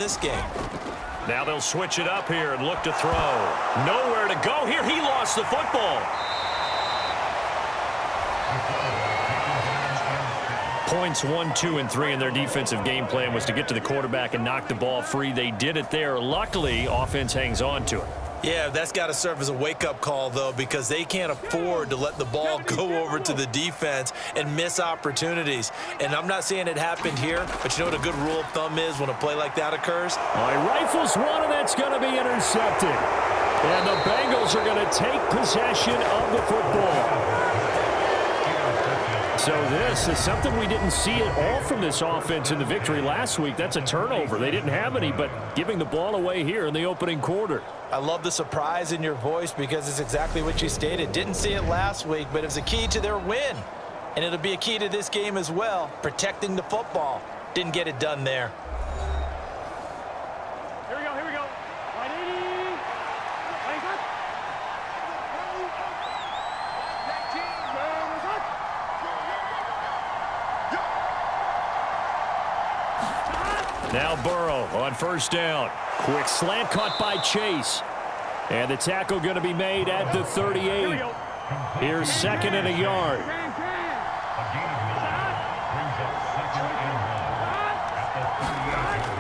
this game. Now they'll switch it up here and look to throw. Nowhere to go here. He lost the football. Points 1, 2, and 3 in their defensive game plan was to get to the quarterback and knock the ball free. They did it there. Luckily, offense hangs on to it. Yeah, that's got to serve as a wake-up call, though, because they can't afford to let the ball go over to the defense and miss opportunities. And I'm not saying it happened here, but you know what a good rule of thumb is when a play like that occurs? He rifles one, and that's going to be intercepted. And the Bengals are going to take possession of the football. So this is something we didn't see at all from this offense in the victory last week. That's a turnover. They didn't have any, but giving the ball away here in the opening quarter. I love the surprise in your voice because it's exactly what you stated. Didn't see it last week, but it was a key to their win. And it'll be a key to this game as well, protecting the football. Didn't get it done there. Here we go, here we go. 180. Now Burrow on first down. Quick slant caught by Chase. And the tackle going to be made at the 38. Here's second and a yard.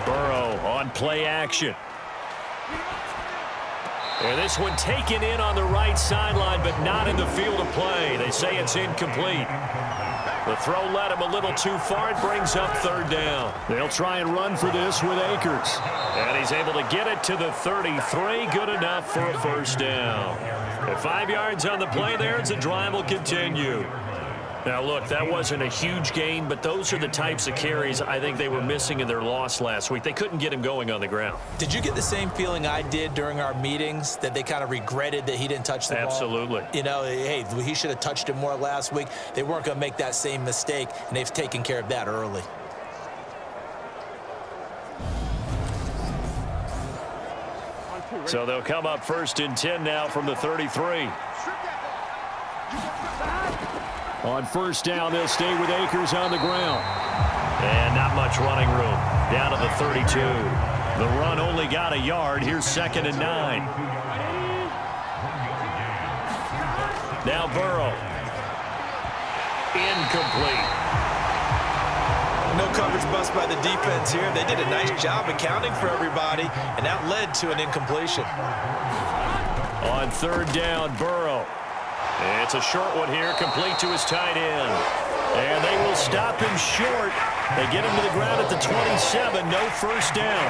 Burrow on play action. And this one taken in on the right sideline, but not in the field of play. They say it's incomplete. The throw led him a little too far. It brings up third down. They'll try and run for this with Akers. And he's able to get it to the 33. Good enough for a first down. At 5 yards on the play there, the drive will continue. Now, look, that wasn't a huge gain, but those are the types of carries I think they were missing in their loss last week. They couldn't get him going on the ground. Did you get the same feeling I did during our meetings, that they kind of regretted that he didn't touch the ball? Absolutely. You know, hey, he should have touched it more last week. They weren't going to make that same mistake, and they've taken care of that early. So they'll come up first and 10 now from the 33. On first down, they'll stay with Akers on the ground. And not much running room. Down to the 32. The run only got a yard. Here's second and 9. Now Burrow. Incomplete. No coverage bust by the defense here. They did a nice job accounting for everybody, and that led to an incompletion. On third down, Burrow. It's a short one here, complete to his tight end. And they will stop him short. They get him to the ground at the 27, no first down.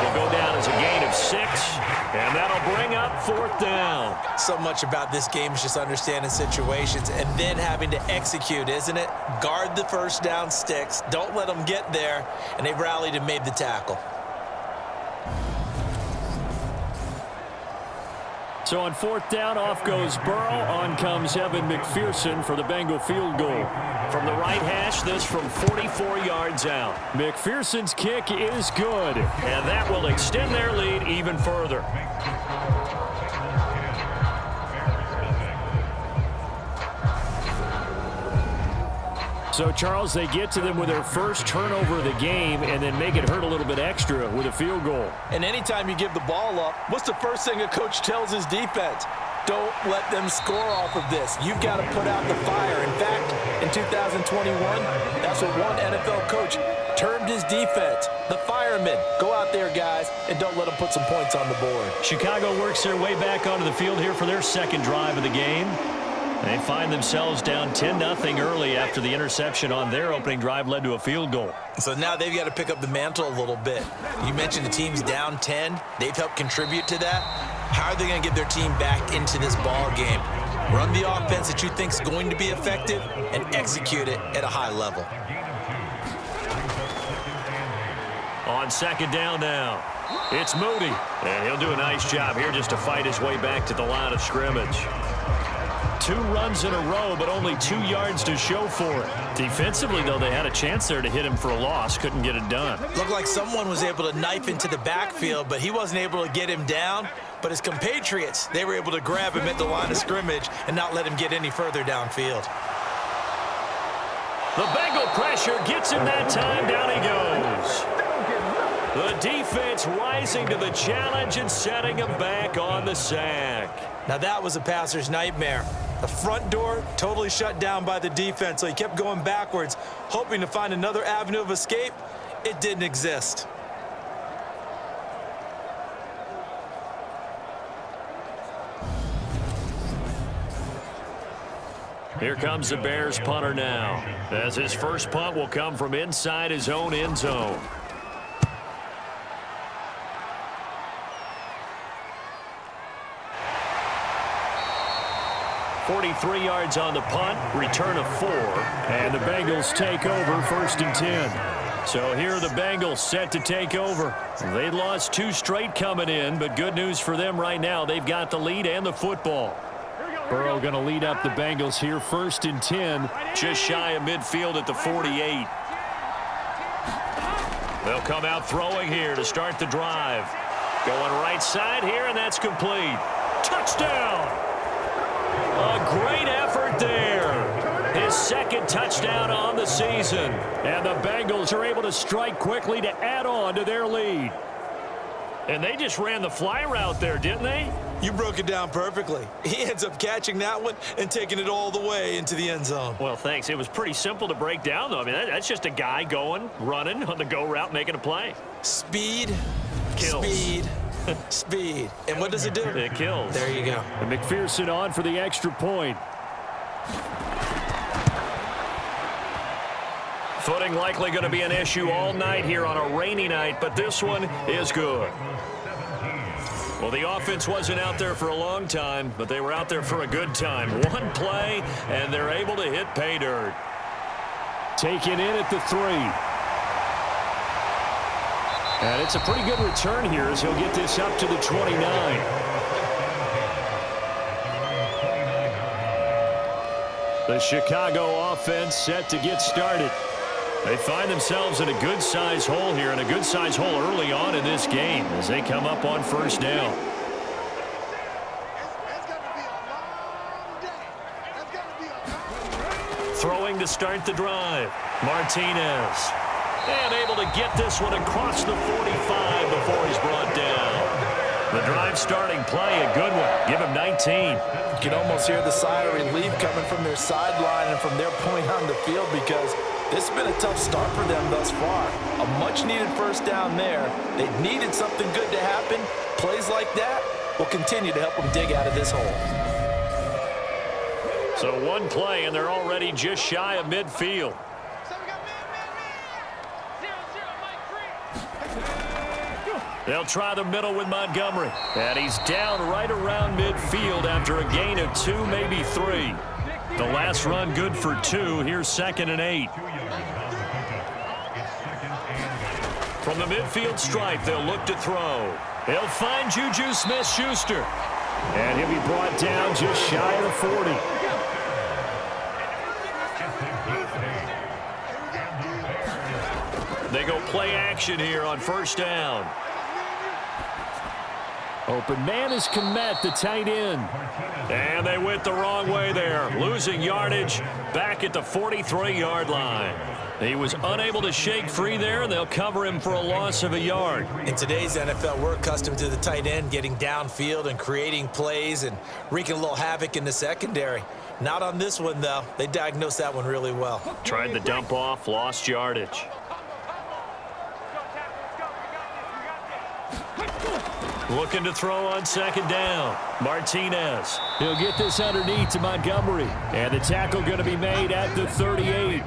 He'll go down as a gain of 6, and that'll bring up fourth down. So much about this game is just understanding situations and then having to execute, isn't it? Guard the first down sticks, don't let them get there, and they rallied and made the tackle. So on fourth down, off goes Burrow. On comes Evan McPherson for the Bengal field goal. From the right hash, this from 44 yards out. McPherson's kick is good, and that will extend their lead even further. So, Charles, they get to them with their first turnover of the game and then make it hurt a little bit extra with a field goal. And anytime you give the ball up, what's the first thing a coach tells his defense? Don't let them score off of this. You've got to put out the fire. In fact, in 2021, that's what one NFL coach termed his defense, the firemen. Go out there, guys, and don't let them put some points on the board. Chicago works their way back onto the field here for their second drive of the game. They find themselves down 10-0 early after the interception on their opening drive led to a field goal. So now they've got to pick up the mantle a little bit. You mentioned the team's down 10. They've helped contribute to that. How are they going to get their team back into this ball game? Run the offense that you think is going to be effective and execute it at a high level. On second down now, it's Moody. And he'll do a nice job here just to fight his way back to the line of scrimmage. 2 runs in a row, but only 2 yards to show for it. Defensively, though, they had a chance there to hit him for a loss. Couldn't get it done. Looked like someone was able to knife into the backfield, but he wasn't able to get him down. But his compatriots, they were able to grab him at the line of scrimmage and not let him get any further downfield. The Bengal pressure gets him that time. Down he goes. The defense rising to the challenge and setting him back on the sack. Now that was a passer's nightmare. The front door totally shut down by the defense, so he kept going backwards, hoping to find another avenue of escape. It didn't exist. Here comes the Bears punter now, as his first punt will come from inside his own end zone. .43 yards on the punt, return of 4, and the Bengals take over 1st and 10. So here are the Bengals set to take over. They lost 2 straight coming in, but good news for them right now. They've got the lead and the football. Burrow going to lead up the Bengals here, 1st and 10, just shy of midfield at the 48. They'll come out throwing here to start the drive. Going right side here, and that's complete. Touchdown! A great effort there. His 2nd touchdown on the season. And the Bengals are able to strike quickly to add on to their lead. And they just ran the fly route there, didn't they? You broke it down perfectly. He ends up catching that one and taking it all the way into the end zone. Well, thanks. It was pretty simple to break down, though. I mean, that's just a guy going, running on the go route, making a play. Speed, kills. Speed, speed. And what does it do? It kills. There you go. And McPherson on for the extra point. Footing likely going to be an issue all night here on a rainy night, but this one is good. Well, the offense wasn't out there for a long time, but they were out there for a good time. One play, and they're able to hit pay dirt. Taken in at the 3. And it's a pretty good return here as he'll get this up to the 29. The Chicago offense set to get started. They find themselves in a good-sized hole here, and a good-sized hole early on in this game as they come up on 1st down. Throwing to start the drive. Martinez. And able to get this one across the 45 before he's brought down. The drive starting play, a good one. Give him 19. You can almost hear the sigh of relief coming from their sideline and from their point on the field, because this has been a tough start for them thus far. A much-needed 1st down there. They needed something good to happen. Plays like that will continue to help them dig out of this hole. So one play, and they're already just shy of midfield. They'll try the middle with Montgomery. And he's down right around midfield after a gain of 2, maybe 3. The last run good for 2. Here's 2nd and 8. From the midfield stripe, they'll look to throw. He'll find Juju Smith-Schuster. And he'll be brought down just shy of the 40. They go play action here on 1st down. Open man is Kmet, the tight end. And they went the wrong way there, losing yardage back at the 43-yard line. He was unable to shake free there, and they'll cover him for a loss of a yard. In today's NFL, we're accustomed to the tight end getting downfield and creating plays and wreaking a little havoc in the secondary. Not on this one, though. They diagnosed that one really well. Tried the dump off, lost yardage. Looking to throw on 2nd down. Martinez. He'll get this underneath to Montgomery. And the tackle going to be made at the 38.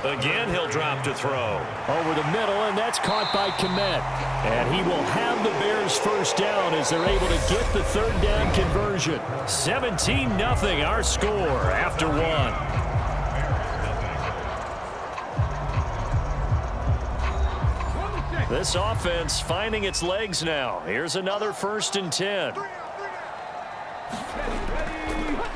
Again, he'll drop to throw. Over the middle, and that's caught by Kmet. And he will have the Bears 1st down as they're able to get the 3rd down conversion. 17-0 our score after 1. This offense finding its legs now. Here's another 1st and 10.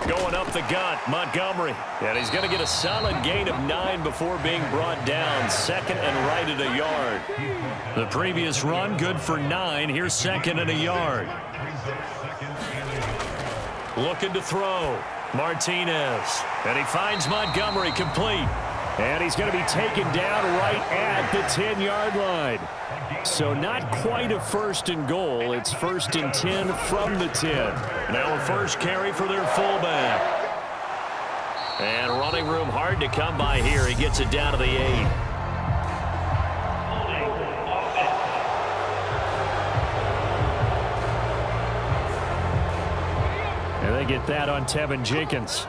Going up the gut, Montgomery. And he's going to get a solid gain of 9 before being brought down. 2nd and right at a yard. The previous run good for 9. Here's 2nd and a yard. Looking to throw. Martinez. And he finds Montgomery complete. And he's going to be taken down right at the 10-yard line. So not quite a first and goal. It's first and 10 from the 10. Now a first carry for their fullback. And running room hard to come by here. He gets it down to the 8. And they get that on Tevin Jenkins.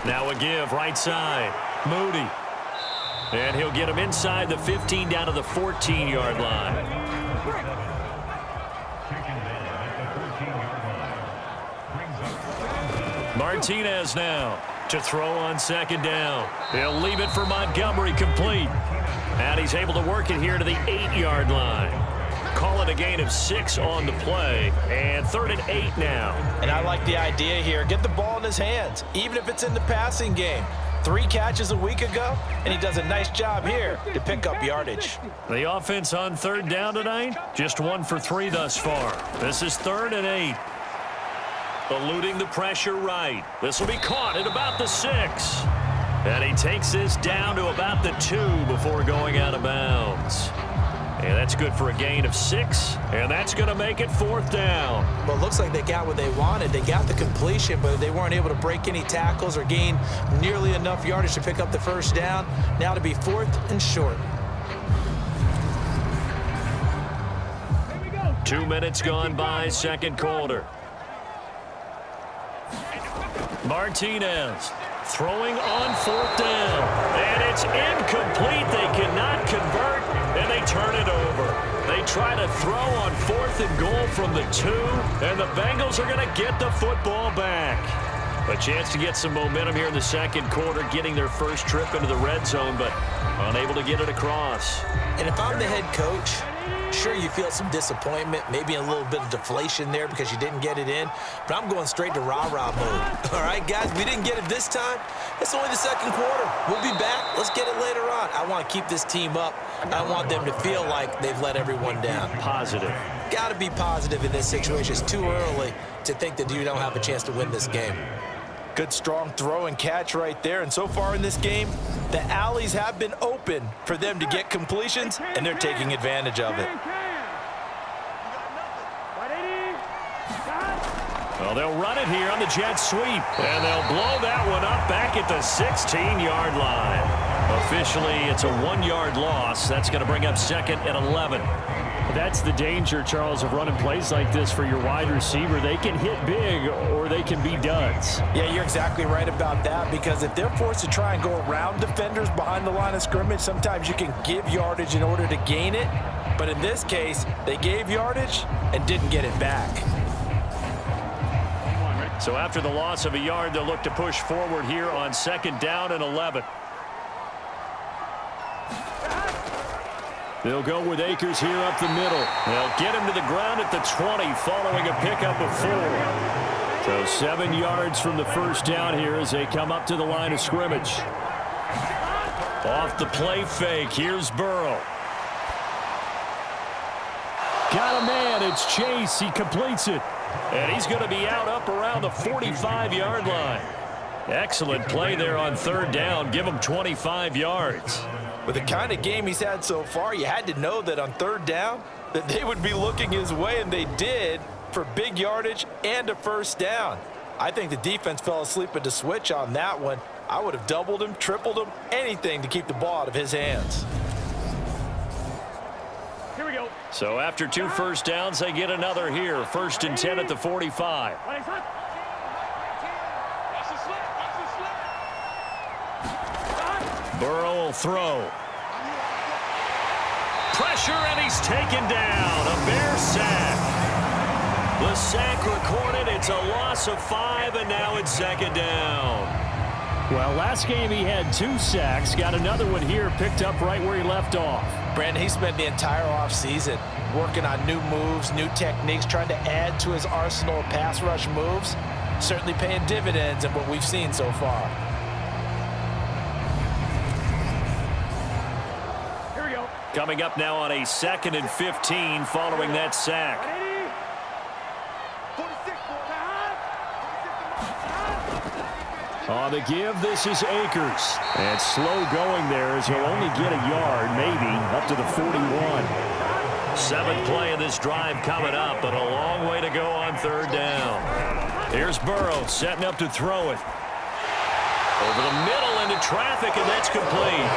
Now a give right side. Moody. And he'll get him inside the 15 down to the 14-yard line. Martinez now to throw on second down. He'll leave it for Montgomery complete. And he's able to work it here to the 8-yard line. Call it a gain of 6 on the play. And 3rd and 8 now. And I like the idea here. Get the ball in his hands, even if it's in the passing game. 3 catches a week ago, and he does a nice job here to pick up yardage. The offense on 3rd down tonight, just 1 for 3 thus far. This is 3rd and 8. Eluding the pressure right. This will be caught at about the 6. And he takes this down to about the 2 before going out of bounds. And that's good for a gain of 6, and that's going to make it 4th down. Well, it looks like they got what they wanted. They got the completion, but they weren't able to break any tackles or gain nearly enough yardage to pick up the first down. Now to be 4th and short. 2 minutes gone by, second quarter. Martinez throwing on 4th down. And it's incomplete. They cannot convert, and they turn it over. They try to throw on 4th and goal from the 2, and the Bengals are going to get the football back. A chance to get some momentum here in the second quarter, getting their first trip into the red zone, but unable to get it across. And if I'm the head coach, sure, you feel some disappointment, maybe a little bit of deflation there because you didn't get it in, but I'm going straight to rah-rah mode. All right, guys, we didn't get it this time. It's only the second quarter. We'll be back. Let's get it later on. I want to keep this team up. I want them to feel like they've let everyone down. Positive. Got to be positive in this situation. It's too early to think that you don't have a chance to win this game. Good strong throw and catch right there. And so far in this game, the alleys have been open for them to get completions, and they're taking advantage of it. Well, they'll run it here on the jet sweep, and they'll blow that one up back at the 16-yard line. Officially, it's a 1-yard loss. That's going to bring up 2nd and 11. That's the danger, Charles, of running plays like this for your wide receiver. They can hit big or they can be duds. Yeah, you're exactly right about that, because if they're forced to try and go around defenders behind the line of scrimmage, sometimes you can give yardage in order to gain it. But in this case, they gave yardage and didn't get it back. So after the loss of a yard, they'll look to push forward here on 2nd down and 11. They'll go with Akers here up the middle. They'll get him to the ground at the 20 following a pickup of 4. So 7 yards from the first down here as they come up to the line of scrimmage. Off the play fake, here's Burrow. Got a man, it's Chase, he completes it. And he's going to be out up around the 45-yard line. Excellent play there on 3rd down, give him 25 yards. With the kind of game he's had so far, you had to know that on 3rd down that they would be looking his way, and they did, for big yardage and a first down. I think the defense fell asleep at the switch on that one. I would have doubled him, tripled him, anything to keep the ball out of his hands. Here we go. So after 2 first downs, they get another here. 1st and 10 at the 45. Burrow will throw. Pressure, and he's taken down. A Bear sack. The sack recorded. It's a loss of 5, and now it's 2nd down. Well, last game he had 2 sacks. Got another one here, picked up right where he left off. Brandon, he spent the entire offseason working on new moves, new techniques, trying to add to his arsenal of pass rush moves. Certainly paying dividends in what we've seen so far. Here we go. Coming up now on a 2nd and 15 following that sack. On the give, this is Akers. And slow going there as he'll only get a yard, maybe, up to the 41. Seventh play of this drive coming up, but a long way to go on third down. Here's Burrow setting up to throw it. Over the middle into traffic, and that's complete.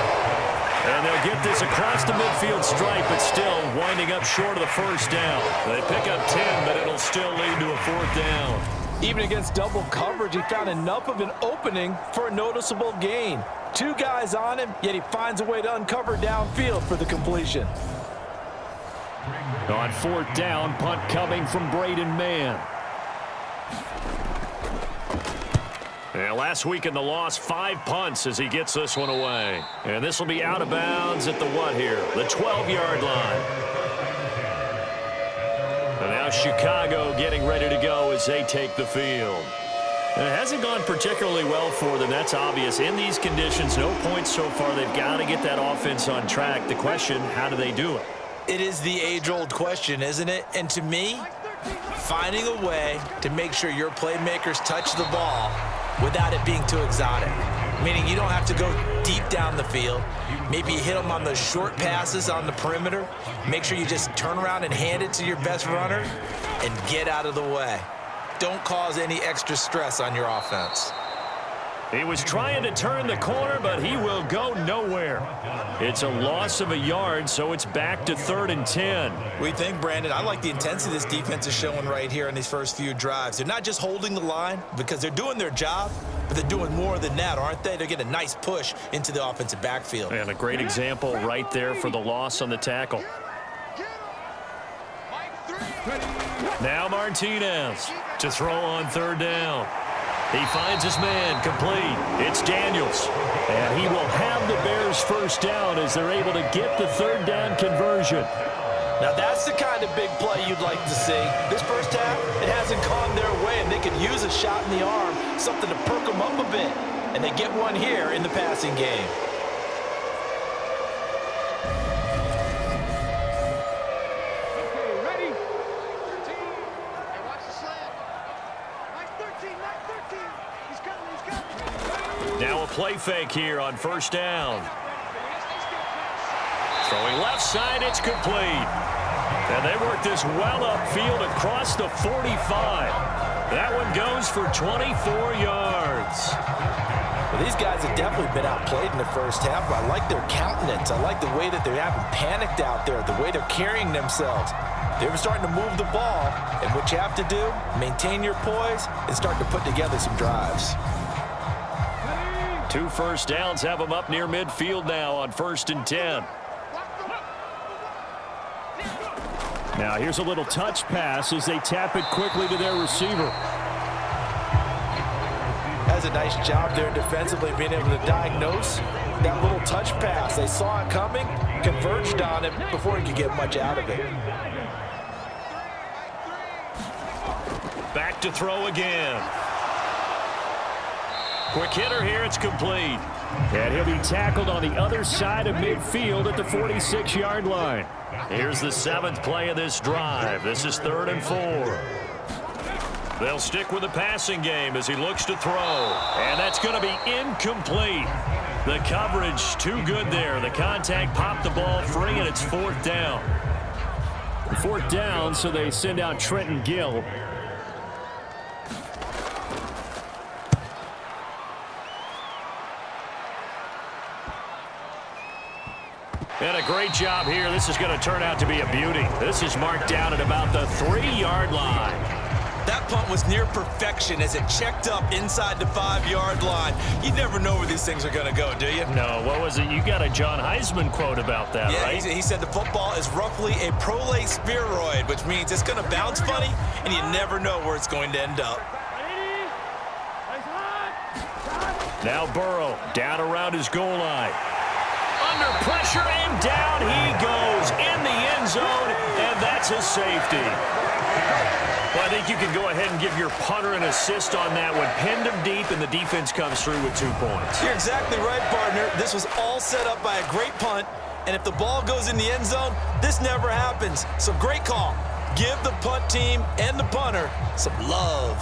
And they'll get this across the midfield stripe, but still winding up short of the first down. They pick up 10, but it'll still lead to a fourth down. Even against double coverage, he found enough of an opening for a noticeable gain. Two guys on him, yet he finds a way to uncover downfield for the completion. On fourth down, punt coming from Braden Mann. And last week in the loss, 5 punts as he gets this one away. And this will be out of bounds at the what here? The 12-yard line. And now Chicago getting ready to go as they take the field. And it hasn't gone particularly well for them. That's obvious. In these conditions, no points so far. They've got to get that offense on track. The question, how do they do it? It is the age-old question, isn't it? And to me, finding a way to make sure your playmakers touch the ball without it being too exotic. Meaning you don't have to go deep down the field. Maybe you hit them on those short passes on the perimeter. Make sure you just turn around and hand it to your best runner and get out of the way. Don't cause any extra stress on your offense. He was trying to turn the corner, but he will go nowhere. It's a loss of a yard, so it's back to 3rd and 10. What do you think, Brandon? I like the intensity this defense is showing right here in these first few drives. They're not just holding the line because they're doing their job, but they're doing more than that, aren't they? They're getting a nice push into the offensive backfield. And a great example right there for the loss on the tackle. Now Martinez to throw on third down. He finds his man complete. It's Daniels. And he will have the Bears first down as they're able to get the third down conversion. Now that's the kind of big play you'd like to see. This first half, it hasn't gone their way, and they could use a shot in the arm, something to perk them up a bit. And they get one here in the passing game. Now a play fake here on first down. Throwing left side, it's complete. And they work this well upfield across the 45. That one goes for 24 yards. Well, these guys have definitely been outplayed in the first half, but I like their countenance. I like the way that they haven't panicked out there, the way they're carrying themselves. They're starting to move the ball, and what you have to do, maintain your poise and start to put together some drives. 2 first downs have them up near midfield now on 1st and 10. Now here's a little touch pass as they tap it quickly to their receiver. Has a nice job there defensively being able to diagnose that little touch pass. They saw it coming, converged on it before he could get much out of it. Back to throw again. Quick hitter here, it's complete. And he'll be tackled on the other side of midfield at the 46-yard line. Here's the 7th play of this drive. This is 3rd and 4. They'll stick with the passing game as he looks to throw. And that's going to be incomplete. The coverage too good there. The contact popped the ball free, and it's 4th down. 4th down, so they send out Trenton Gill. And a great job here. This is going to turn out to be a beauty. This is marked down at about the 3-yard line. That punt was near perfection as it checked up inside the 5-yard line. You never know where these things are going to go, do you? No, what was it? You got a John Heisman quote about that, right? He said the football is roughly a prolate spheroid, which means it's going to bounce funny, and you never know where it's going to end up. Now Burrow down around his goal line. Under pressure, and down he goes in the end zone, and that's a safety. Well, I think you can go ahead and give your punter an assist on that one. Pinned him deep, and the defense comes through with 2 points. You're exactly right, partner. This was all set up by a great punt, and if the ball goes in the end zone, this never happens. So great call. Give the punt team and the punter some love.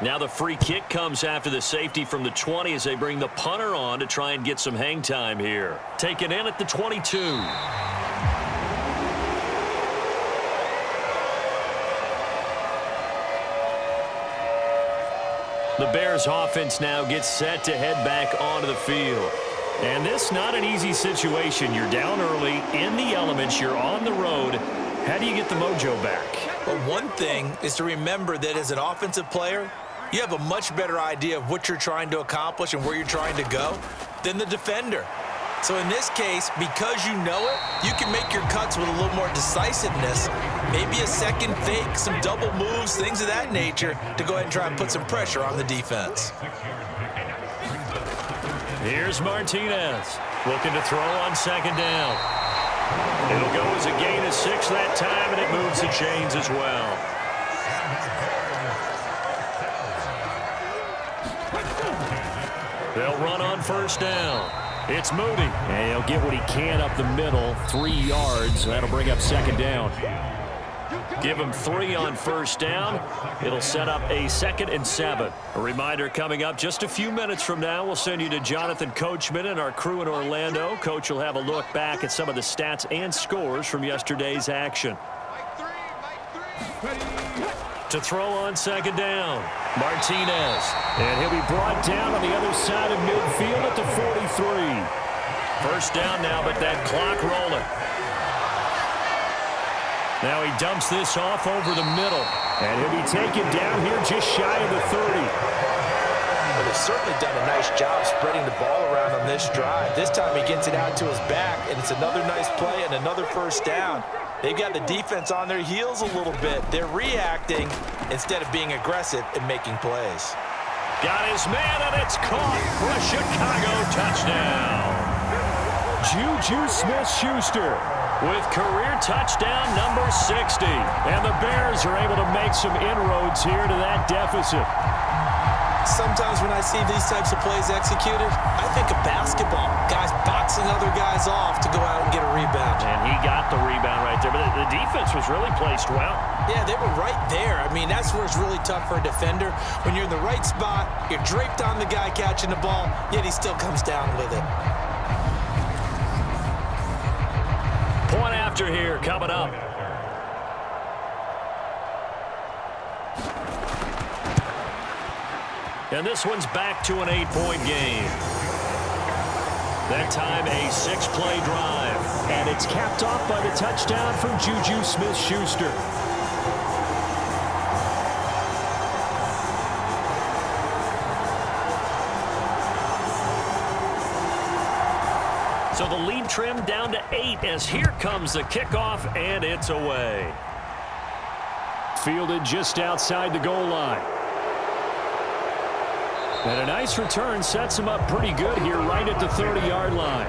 Now the free kick comes after the safety from the 20 as they bring the punter on to try and get some hang time here. Taken in at the 22. The Bears offense now gets set to head back onto the field. And this not an easy situation. You're down early, in the elements, you're on the road. How do you get the mojo back? Well, one thing is to remember that as an offensive player, you have a much better idea of what you're trying to accomplish and where you're trying to go than the defender. So in this case, because you know it, you can make your cuts with a little more decisiveness, maybe a second fake, some double moves, things of that nature, to go ahead and try and put some pressure on the defense. Here's Martinez looking to throw on second down. It'll go as a gain of 6 that time, and it moves the chains as well. They'll run on first down. It's Moody. And he'll get what he can up the middle, 3 yards. That'll bring up second down. Give him 3 on first down. It'll set up a 2nd and 7. A reminder coming up just a few minutes from now. We'll send you to Jonathan Coachman and our crew in Orlando. Coach will have a look back at some of the stats and scores from yesterday's action. To throw on second down, Martinez. And he'll be brought down on the other side of midfield at the 43. First down now, but that clock rolling. Now he dumps this off over the middle. And he'll be taken down here just shy of the 30. Well, they've certainly done a nice job spreading the ball around on this drive. This time he gets it out to his back, and it's another nice play and another first down. They've got the defense on their heels a little bit. They're reacting instead of being aggressive and making plays. Got his man, and it's caught for a Chicago touchdown. Juju Smith-Schuster with career touchdown number 60. And the Bears are able to make some inroads here to that deficit. Sometimes when I see these types of plays executed, I think of basketball. Guys boxing other guys off to go out and get a rebound. And he got the rebound right there. But the defense was really placed well. Yeah, they were right there. I mean, that's where it's really tough for a defender. When you're in the right spot, you're draped on the guy catching the ball, yet he still comes down with it. Point after here coming up. And this one's back to an 8-point game. That time a 6-play drive. And it's capped off by the touchdown from Juju Smith-Schuster. So the lead trimmed down to 8 as here comes the kickoff, and it's away. Fielded just outside the goal line. And a nice return sets him up pretty good here right at the 30-yard line.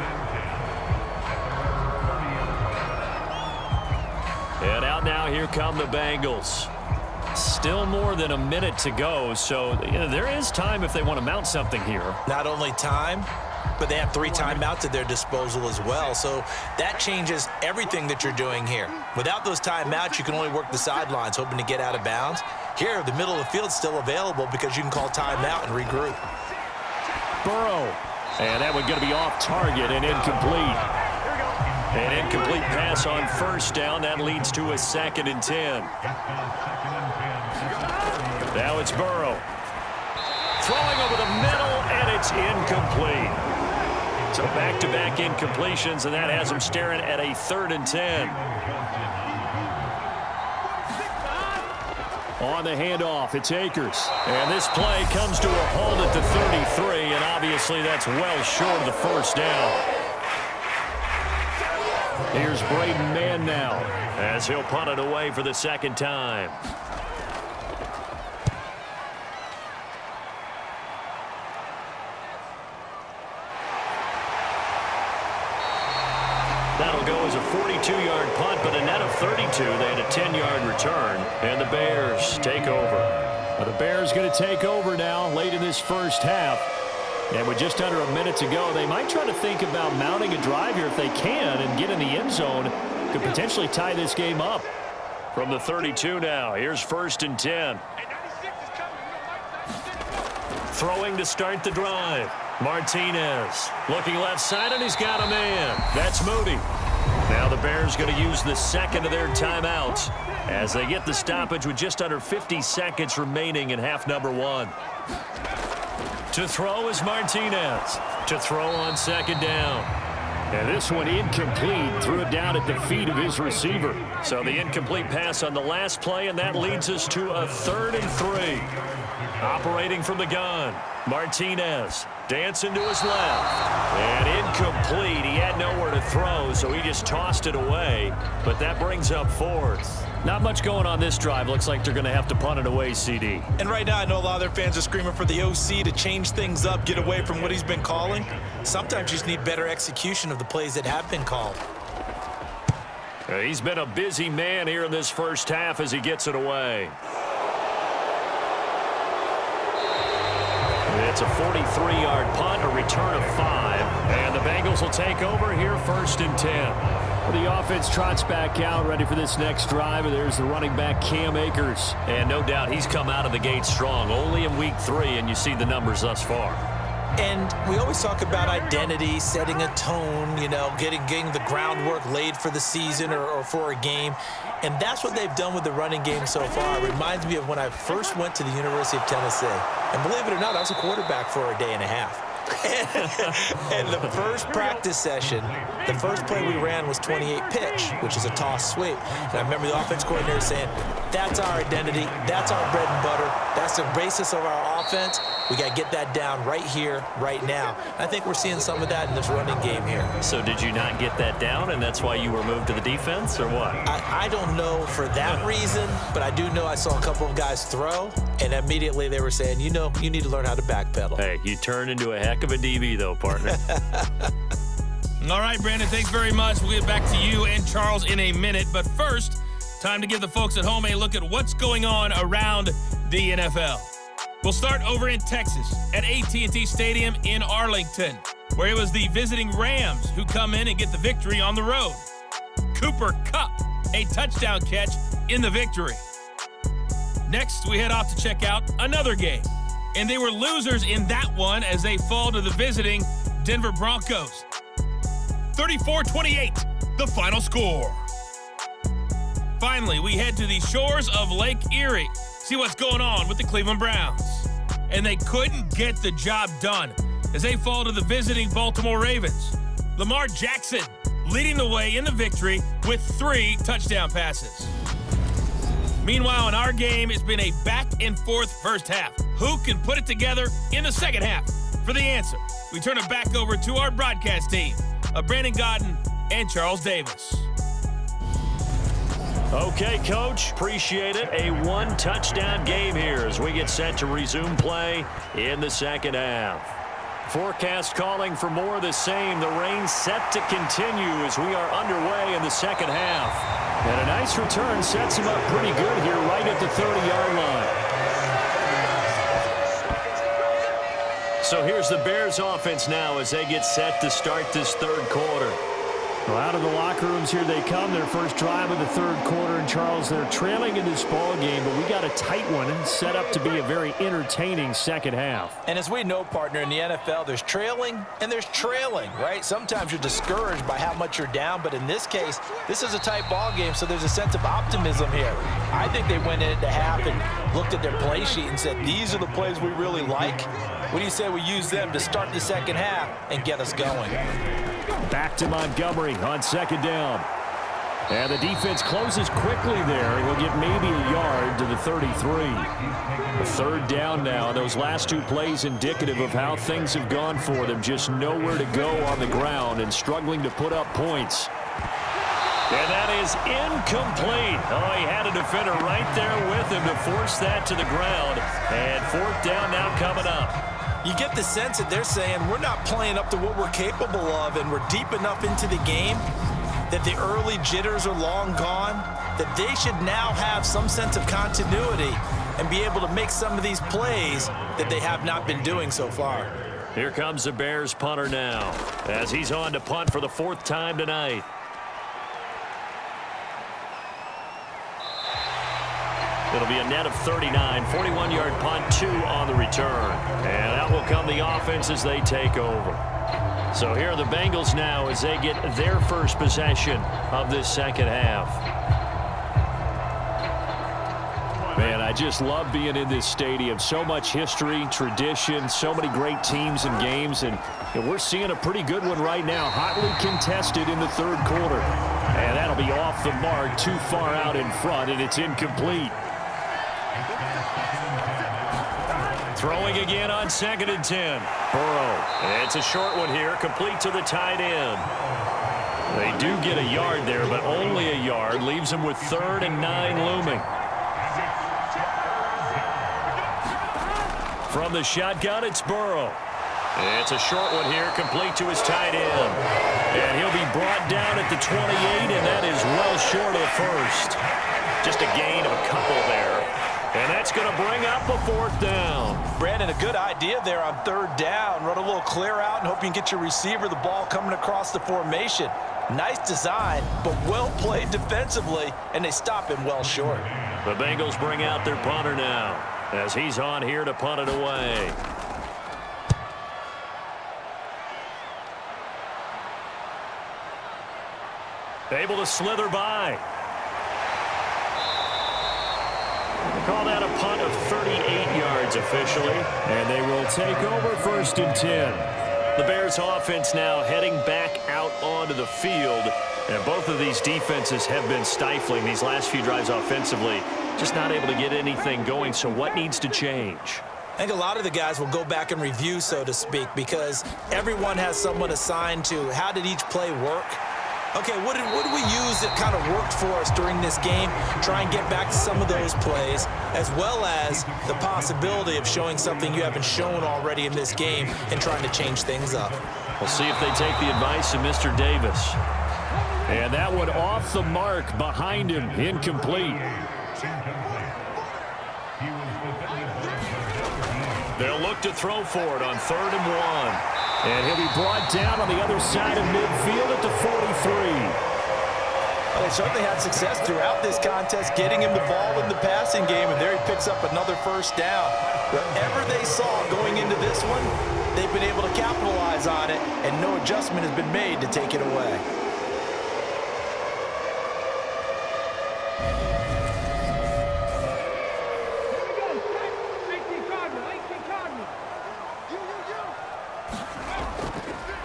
And out now, here come the Bengals. Still more than a minute to go, so there is time if they want to mount something here. Not only time, but they have 3 timeouts at their disposal as well. So that changes everything that you're doing here. Without those timeouts, you can only work the sidelines, hoping to get out of bounds. Here, the middle of the field's still available because you can call timeout and regroup. Burrow. And that one going to be off target and incomplete. An incomplete pass on first down. That leads to a 2nd and 10. Now it's Burrow. Throwing over the middle, and it's incomplete. So back-to-back incompletions, and that has him staring at a 3rd and 10. On the handoff, it's Akers. And this play comes to a halt at the 33, and obviously that's well short of the first down. Here's Braden Mann now, as he'll punt it away for the 2nd time. That'll go as a 42-yard punt, but a net of 32. They had a 10-yard return, and the Bears take over. Well, the Bears going to take over now late in this first half. And with just under a minute to go, they might try to think about mounting a drive here if they can and get in the end zone. Could potentially tie this game up. From the 32 now, here's 1st and 10. Throwing to start the drive. Martinez looking left side, and he's got a man. That's Moody. Now the Bears going to use the second of their timeouts as they get the stoppage with just under 50 seconds remaining in half number one. To throw is Martinez. To throw on second down. And this one incomplete. Threw it down at the feet of his receiver. So the incomplete pass on the last play, and that leads us to a 3rd and 3. Operating from the gun. Martinez dancing to his left. And incomplete. He had nowhere to throw, so he just tossed it away. But that brings up 4th. Not much going on this drive. Looks like they're going to have to punt it away, CD. And right now, I know a lot of their fans are screaming for the OC to change things up, get away from what he's been calling. Sometimes you just need better execution of the plays that have been called. He's been a busy man here in this first half as he gets it away. It's a 43-yard punt, a return of 5. And the Bengals will take over here 1st and 10. Well, the offense trots back out, ready for this next drive. And there's the running back, Cam Akers. And no doubt he's come out of the gate strong, only in week 3, and you see the numbers thus far. And we always talk about identity, setting a tone, you know, getting the groundwork laid for the season or for a game. And that's what they've done with the running game so far. It reminds me of when I first went to the University of Tennessee. And believe it or not, I was a quarterback for a day and a half. And the first practice session, the first play we ran was 28 pitch, which is a toss sweep. And I remember the offense coordinator saying, that's our identity, that's our bread and butter, that's the basis of our offense. We got to get that down right here, right now. I think we're seeing some of that in this running game here. So did you not get that down, and that's why you were moved to the defense, or what? I don't know for that reason, but I do know I saw a couple of guys throw, and immediately they were saying, you know, you need to learn how to backpedal. Hey, you turn into a heck of a DB, though, partner. All right, Brandon, thanks very much. We'll get back to you and Charles in a minute. But first, time to give the folks at home a look at what's going on around the NFL. We'll start over in Texas at AT&T Stadium in Arlington, where it was the visiting Rams who come in and get the victory on the road. Cooper Kupp, a touchdown catch in the victory. Next, we head off to check out another game. And they were losers in that one as they fall to the visiting Denver Broncos. 34-28, the final score. Finally, we head to the shores of Lake Erie. See what's going on with the Cleveland Browns. And they couldn't get the job done as they fall to the visiting Baltimore Ravens. Lamar Jackson leading the way in the victory with 3 touchdown passes. Meanwhile, in our game, it's been a back-and-forth first half. Who can put it together in the second half? For the answer, we turn it back over to our broadcast team of Brandon Godden and Charles Davis. Okay, Coach, appreciate it. A 1-touchdown game here as we get set to resume play in the second half. Forecast calling for more of the same. The rain set to continue as we are underway in the second half. And a nice return sets him up pretty good here right at the 30-yard line. So here's the Bears offense now as they get set to start this third quarter. Well, out of the locker rooms here they come. Their first drive of the third quarter. And, Charles, they're trailing in this ball game, but we got a tight one set up to be a very entertaining second half. And as we know, partner, in the NFL, there's trailing and there's trailing, right? Sometimes you're discouraged by how much you're down, but in this case, this is a tight ball game, so there's a sense of optimism here. I think they went into half and looked at their play sheet and said, these are the plays we really like. What do you say we use them to start the second half and get us going? Back to Montgomery on second down. And the defense closes quickly there. And we'll get maybe a yard to the 33. A third down now. Those last 2 plays indicative of how things have gone for them. Just nowhere to go on the ground and struggling to put up points. And that is incomplete. Oh, he had a defender right there with him to force that to the ground. And 4th down now coming up. You get the sense that they're saying we're not playing up to what we're capable of, and we're deep enough into the game that the early jitters are long gone, that they should now have some sense of continuity and be able to make some of these plays that they have not been doing so far. Here comes the Bears punter now as he's on to punt for the 4th time tonight. It'll be a net of 39, 41-yard punt, 2 on the return. And out will come the offense as they take over. So here are the Bengals now as they get their first possession of this second half. Man, I just love being in this stadium. So much history, tradition, so many great teams and games, and we're seeing a pretty good one right now, hotly contested in the third quarter. And that'll be off the mark, too far out in front, and it's incomplete. Throwing again on 2nd and 10. Burrow. It's a short one here, complete to the tight end. They do get a yard there, but only a yard. Leaves them with 3rd and 9 looming. From the shotgun, it's Burrow. It's a short one here, complete to his tight end. And he'll be brought down at the 28, and that is well short of first. Just a gain of a couple there. And that's going to bring up a 4th down. Brandon, a good idea there on 3rd down. Run a little clear out and hope you can get your receiver the ball coming across the formation. Nice design, but well played defensively, and they stop him well short. The Bengals bring out their punter now as he's on here to punt it away. Able to slither by. Call that a punt of 38 yards officially. And they will take over 1st and 10. The Bears offense now heading back out onto the field. And both of these defenses have been stifling these last few drives offensively. Just not able to get anything going. So what needs to change? I think a lot of the guys will go back and review, so to speak, because everyone has someone assigned to how did each play work. Okay, what did we use that kind of worked for us during this game? Try and get back to some of those plays, as well as the possibility of showing something you haven't shown already in this game and trying to change things up. We'll see if they take the advice of Mr. Davis. And that one off the mark behind him, incomplete. They'll look to throw for it on 3rd and 1. And he'll be brought down on the other side of midfield at the 43. Well, they certainly had success throughout this contest, getting him the ball in the passing game, and there he picks up another 1st down. Whatever they saw going into this one, they've been able to capitalize on it, and no adjustment has been made to take it away.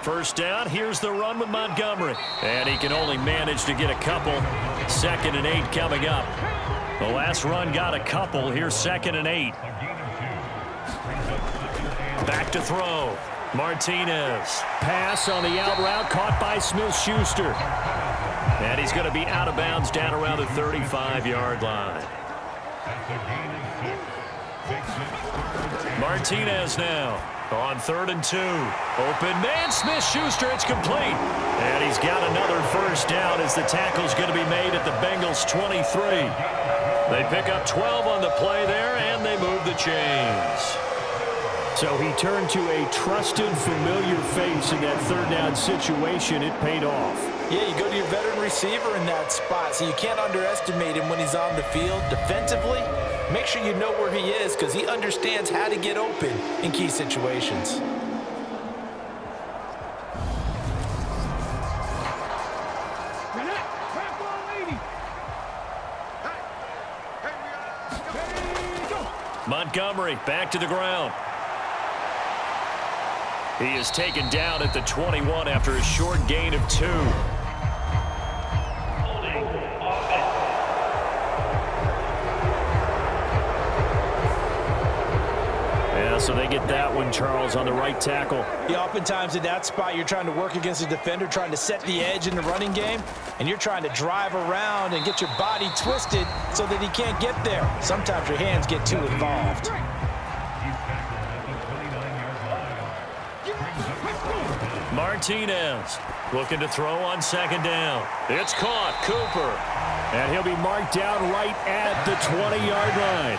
First down, here's the run with Montgomery. And he can only manage to get a couple. 2nd and 8 coming up. The last run got a couple. Here's 2nd and 8. Back to throw. Martinez. Pass on the out route, caught by Smith-Schuster. And he's going to be out of bounds down around the 35-yard line. Martinez now. On 3rd and 2. Open man, Smith-Schuster, it's complete. And he's got another 1st down as the tackle's going to be made at the Bengals 23. They pick up 12 on the play there, and they move the chains. So he turned to a trusted, familiar face in that 3rd down situation. It paid off. Yeah, you go to your veteran receiver in that spot, so you can't underestimate him when he's on the field. Defensively, make sure you know where he is because he understands how to get open in key situations. Montgomery back to the ground. He is taken down at the 21 after a short gain of 2. Yeah, so they get that one, Charles, on the right tackle. Yeah, oftentimes in that spot, you're trying to work against a defender, trying to set the edge in the running game, and you're trying to drive around and get your body twisted so that he can't get there. Sometimes your hands get too involved. Martinez looking to throw on 2nd down. It's caught, Cooper. And he'll be marked down right at the 20-yard line.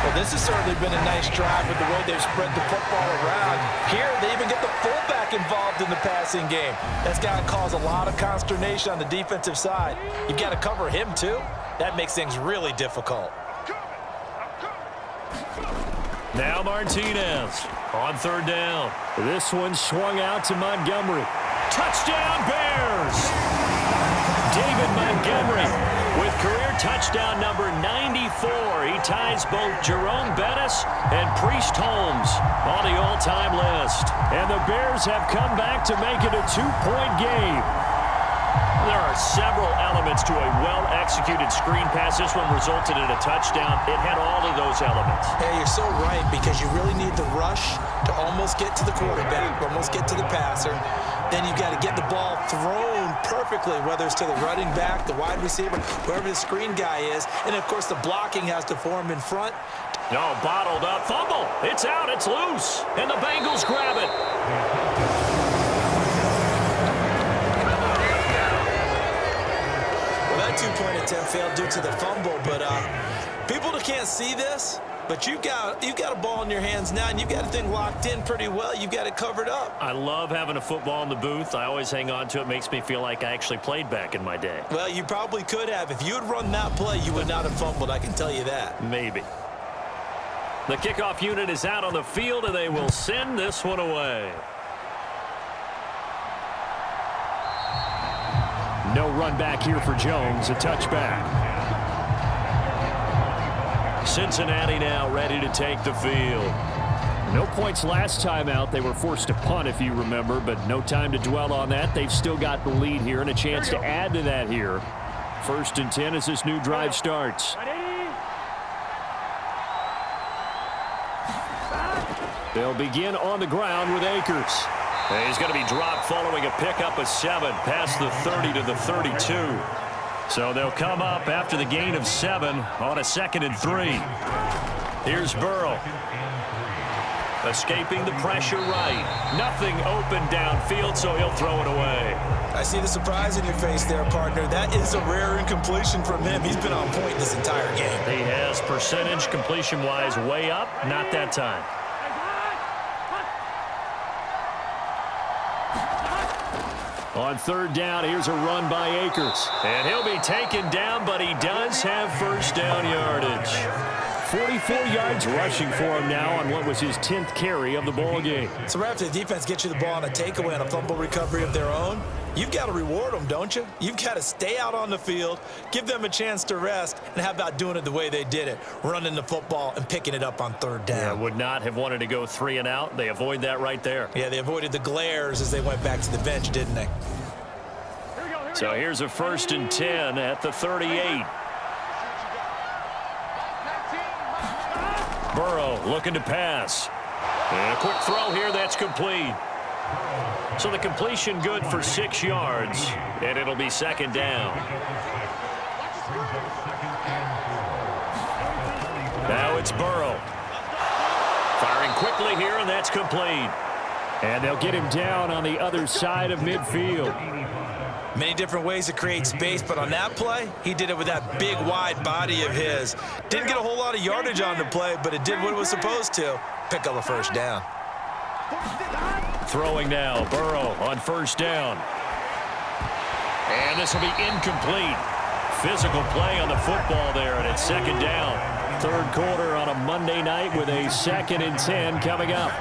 Well, this has certainly been a nice drive with the way they've spread the football around. Here, they even get the fullback involved in the passing game. That's got to cause a lot of consternation on the defensive side. You've got to cover him, too. That makes things really difficult. Now Martinez on third down. This one swung out to Montgomery. Touchdown, Bears! David Montgomery with career touchdown number 94. He ties both Jerome Bettis and Priest Holmes on the all-time list. And the Bears have come back to make it a 2-point game. There are several elements to a well-executed screen pass. This one resulted in a touchdown. It had all of those elements. Yeah, you're so right, because you really need the rush to almost get to the quarterback, almost get to the passer. Then you've got to get the ball thrown perfectly, whether it's to the running back, the wide receiver, whoever the screen guy is. And, of course, the blocking has to form in front. No, bottled up. Fumble. It's out. It's loose. And the Bengals grab it. Well, that two-point attempt failed due to the fumble, but people that can't see this, but you've got a ball in your hands now, and you've got the thing locked in pretty well. You've got it covered up. I love having a football in the booth. I always hang on to it. Makes me feel like I actually played back in my day. Well, you probably could have. If you had run that play, you would not have fumbled, I can tell you that. Maybe. The kickoff unit is out on the field, and they will send this one away. No run back here for Jones. A touchback. Cincinnati now ready to take the field. No points last time out. They were forced to punt, if you remember, but no time to dwell on that. They've still got the lead here and a chance to add to that here. 1st and 10 as this new drive starts. They'll begin on the ground with Akers. And he's going to be dropped following a pickup of 7 past the 30 to the 32. So they'll come up after the gain of 7 on a 2nd and 3. Here's Burrow. Escaping the pressure right. Nothing open downfield, so he'll throw it away. I see the surprise in your face there, partner. That is a rare incompletion from him. He's been on point this entire game. He has percentage completion-wise way up. Not that time. On 3rd down, here's a run by Akers. And he'll be taken down, but he does have 1st down yardage. 44 yards rushing for him now on what was his 10th carry of the ball game. So right after the defense gets you the ball on a takeaway and a fumble recovery of their own, you've got to reward them, don't you? You've got to stay out on the field, give them a chance to rest, and how about doing it the way they did it, running the football and picking it up on 3rd down. Yeah, would not have wanted to go 3 and out. They avoid that right there. Yeah, they avoided the glares as they went back to the bench, didn't they? So here's a 1st and 10 at the 38. Burrow looking to pass. And a quick throw here, that's complete. So the completion good for 6 yards, and it'll be 2nd down. Now it's Burrow. Firing quickly here, and that's complete. And they'll get him down on the other side of midfield. Many different ways to create space, but on that play, he did it with that big, wide body of his. Didn't get a whole lot of yardage on the play, but it did what it was supposed to. Pick up a 1st down. Throwing now, Burrow on 1st down. And this will be incomplete. Physical play on the football there, and it's 2nd down. 3rd quarter on a Monday night with a 2nd and 10 coming up.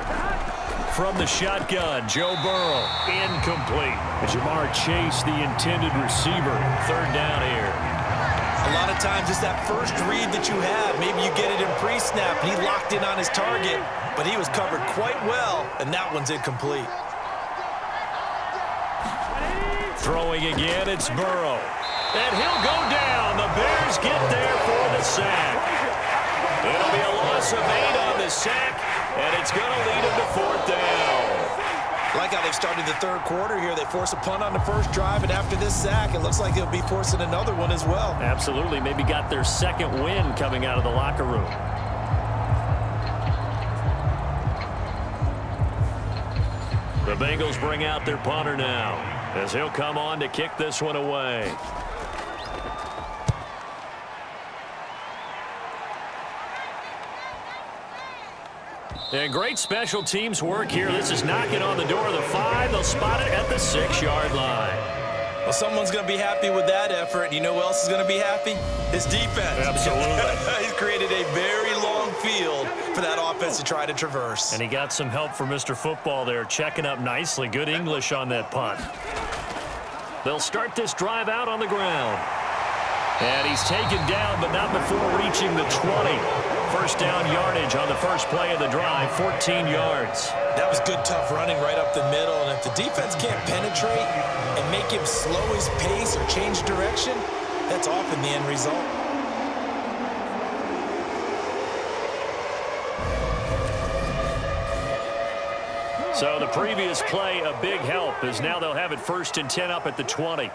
From the shotgun, Joe Burrow, incomplete. Jamar Chase, the intended receiver. 3rd down here. A lot of times it's that first read that you have. Maybe you get it in pre-snap, and he locked in on his target, but he was covered quite well, and that one's incomplete. Throwing again, it's Burrow. And he'll go down. The Bears get there for the sack. It'll be a loss of 8 on the sack. And it's going to lead them to 4th down. I like how they've started the 3rd quarter here. They force a punt on the 1st drive, and after this sack, it looks like they'll be forcing another one as well. Absolutely. Maybe got their 2nd win coming out of the locker room. The Bengals bring out their punter now, as he'll come on to kick this one away. And great special teams work here. This is knocking on the door of the 5. They'll spot it at the 6-yard line. Well, someone's going to be happy with that effort. You know who else is going to be happy? His defense. Absolutely. He's created a very long field for that offense to try to traverse. And he got some help from Mr. Football there, checking up nicely. Good English on that punt. They'll start this drive out on the ground. And he's taken down, but not before reaching the 20. First down yardage on the first play of the drive, 14 yards. That was good, tough running right up the middle. And if the defense can't penetrate and make him slow his pace or change direction, that's often the end result. So the previous play, a big help, as now they'll have it 1st and 10 up at the 20.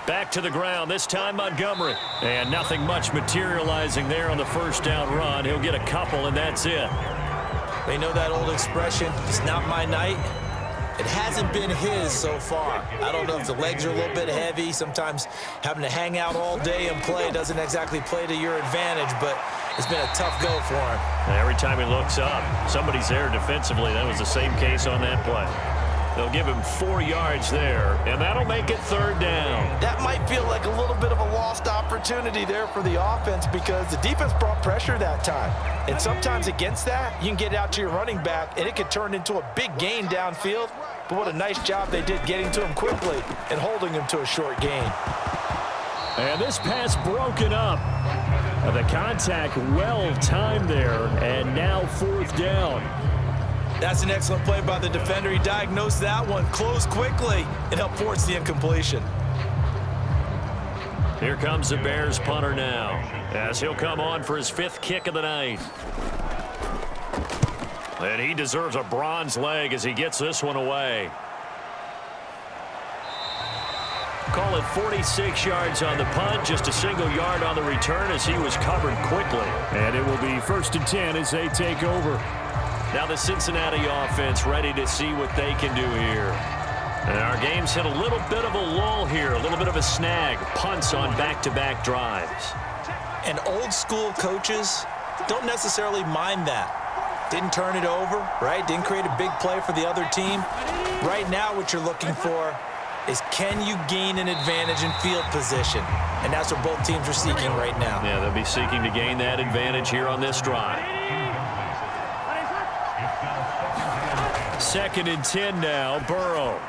Back to the ground, this time Montgomery. And nothing much materializing there on the first down run. He'll get a couple, and that's it. They know that old expression, it's not my night. It hasn't been his so far. I don't know if the legs are a little bit heavy. Sometimes having to hang out all day and play doesn't exactly play to your advantage, but it's been a tough go for him. And every time he looks up, somebody's there defensively. That was the same case on that play. They'll give him 4 yards there, and that'll make it 3rd down. That might feel like a little bit of a lost opportunity there for the offense because the defense brought pressure that time. And sometimes against that, you can get out to your running back, and it could turn into a big gain downfield. But what a nice job they did getting to him quickly and holding him to a short gain. And this pass broken up. The contact well timed there, and now 4th down. That's an excellent play by the defender. He diagnosed that one, closed quickly, and helped force the incompletion. Here comes the Bears punter now, as he'll come on for his 5th kick of the night. And he deserves a bronze leg as he gets this one away. Call it 46 yards on the punt, just a single yard on the return as he was covered quickly. And it will be 1st and 10 as they take over. Now the Cincinnati offense ready to see what they can do here. And our game's hit a little bit of a lull here, a little bit of a snag. Punts on back-to-back drives. And old school coaches don't necessarily mind that. Didn't turn it over, right? Didn't create a big play for the other team. Right now what you're looking for is can you gain an advantage in field position? And that's what both teams are seeking right now. Yeah, they'll be seeking to gain that advantage here on this drive. 2nd and 10 now, Burrow.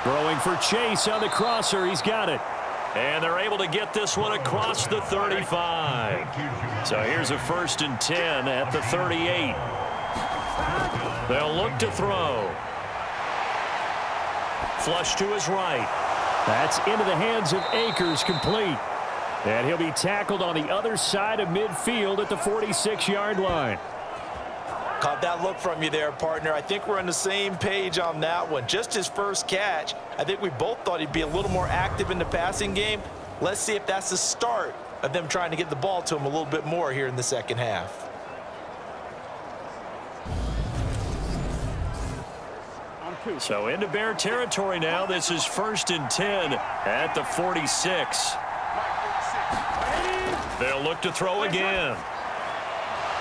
Throwing for Chase on the crosser. He's got it. And they're able to get this one across the 35. So here's a 1st and 10 at the 38. They'll look to throw. Flush to his right. That's into the hands of Akers, complete. And he'll be tackled on the other side of midfield at the 46-yard line. Caught that look from you there, partner. I think we're on the same page on that one. Just his first catch. I think we both thought he'd be a little more active in the passing game. Let's see if that's the start of them trying to get the ball to him a little bit more here in the second half. So into Bear territory now. This is 1st and 10 at the 46. They'll look to throw again.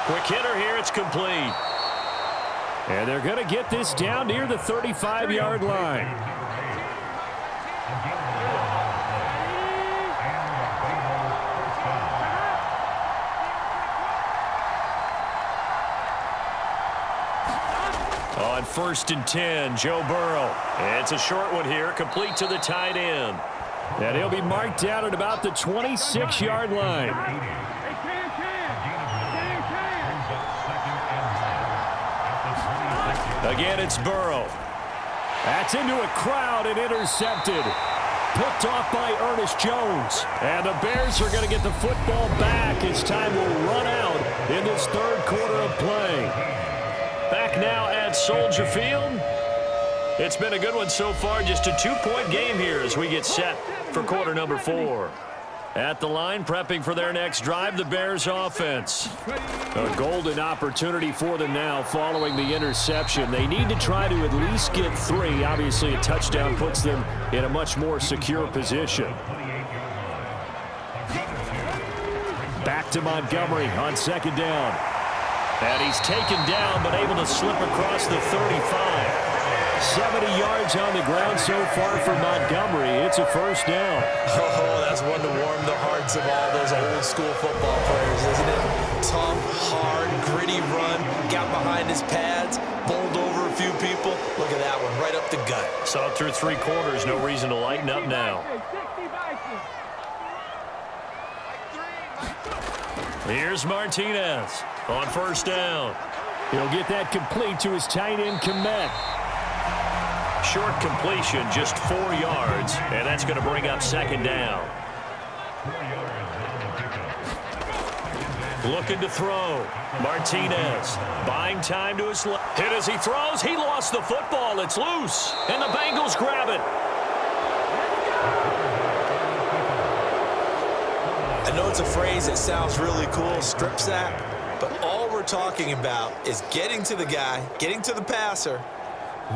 Quick hitter here. It's complete. And they're going to get this down near the 35-yard line. On 1st and 10, Joe Burrow. And it's a short one here, complete to the tight end. And he'll be marked down at about the 26-yard line. Again, it's Burrow. That's into a crowd and intercepted. Picked off by Ernest Jones. And the Bears are going to get the football back as time will run out in this 3rd quarter of play. Back now at Soldier Field. It's been a good one so far. Just a 2-point game here as we get set for quarter number 4. At the line, prepping for their next drive, the Bears offense. A golden opportunity for them now following the interception. They need to try to at least get 3. Obviously, a touchdown puts them in a much more secure position. Back to Montgomery on 2nd down. And he's taken down, but able to slip across the 35. 70 yards on the ground so far for Montgomery. It's a first down. Oh, that's one to warm the hearts of all those old school football players, isn't it? Tough, hard, gritty run, got behind his pads, bowled over a few people. Look at that one, right up the gut. Saw it through 3 quarters, no reason to lighten up now. Here's Martinez on first down. He'll get that complete to his tight end, Kmet. Short completion, just 4 yards, and that's going to bring up second down. Looking to throw. Martinez buying time to his left. Hit as he throws. He lost the football. It's loose, and the Bengals grab it. I know it's a phrase that sounds really cool, strip sack, but all we're talking about is getting to the guy, getting to the passer,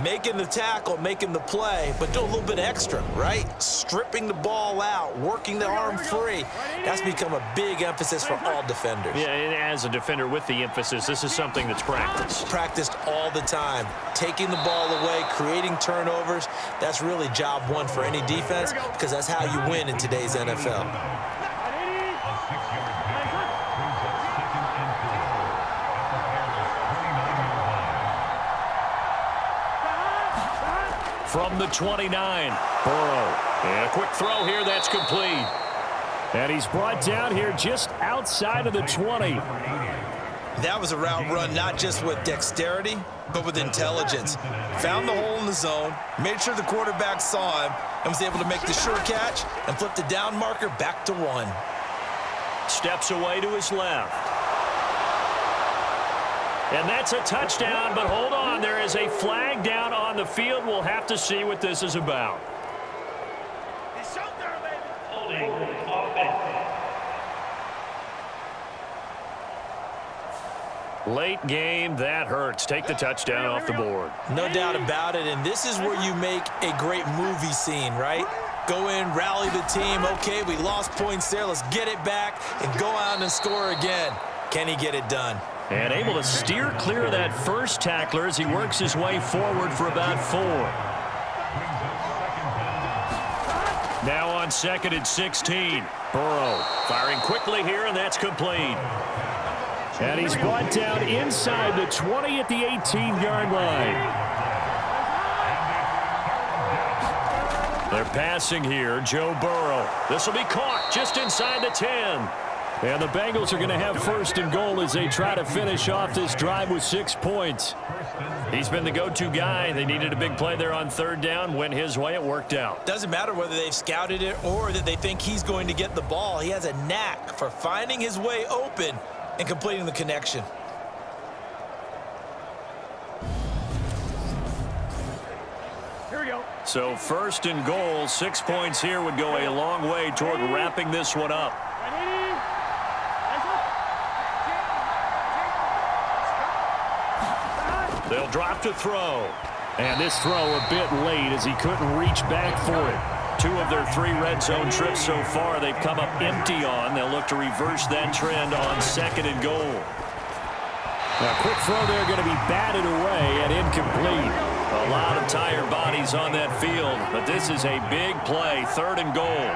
making the tackle, making the play, but do a little bit extra, right? Stripping the ball out, working the arm free. That's become a big emphasis for all defenders. Yeah, and as a defender with the emphasis, this is something that's practiced. Practiced all the time. Taking the ball away, creating turnovers. That's really job one for any defense because that's how you win in today's NFL. From the 29, Burrow. And a quick throw here, that's complete. And he's brought down here just outside of the 20. That was a route run not just with dexterity, but with intelligence. Found the hole in the zone, made sure the quarterback saw him, and was able to make the sure catch and flip the down marker back to 1. Steps away to his left. And that's a touchdown, but hold on. There is a flag down on the field. We'll have to see what this is about. Late game, that hurts. Take the touchdown off the board. No doubt about it, and this is where you make a great movie scene, right? Go in, rally the team. Okay, we lost points there. Let's get it back and go out and score again. Can he get it done? And able to steer clear of that first tackler as he works his way forward for about 4. Now on 2nd and 16. Burrow firing quickly here, and that's complete. And he's brought down inside the 20 at the 18-yard line. They're passing here, Joe Burrow. This will be caught just inside the 10. And the Bengals are going to have 1st and goal as they try to finish off this drive with 6 points. He's been the go-to guy. They needed a big play there on 3rd down. Went his way. It worked out. Doesn't matter whether they've scouted it or that they think he's going to get the ball. He has a knack for finding his way open and completing the connection. Here we go. So 1st and goal, 6 points here would go a long way toward wrapping this one up. They'll drop to throw. And this throw a bit late as he couldn't reach back for it. 2 of their 3 red zone trips so far they've come up empty on. They'll look to reverse that trend on 2nd and goal. A quick throw there going to be batted away and incomplete. A lot of tired bodies on that field, but this is a big play, 3rd and goal.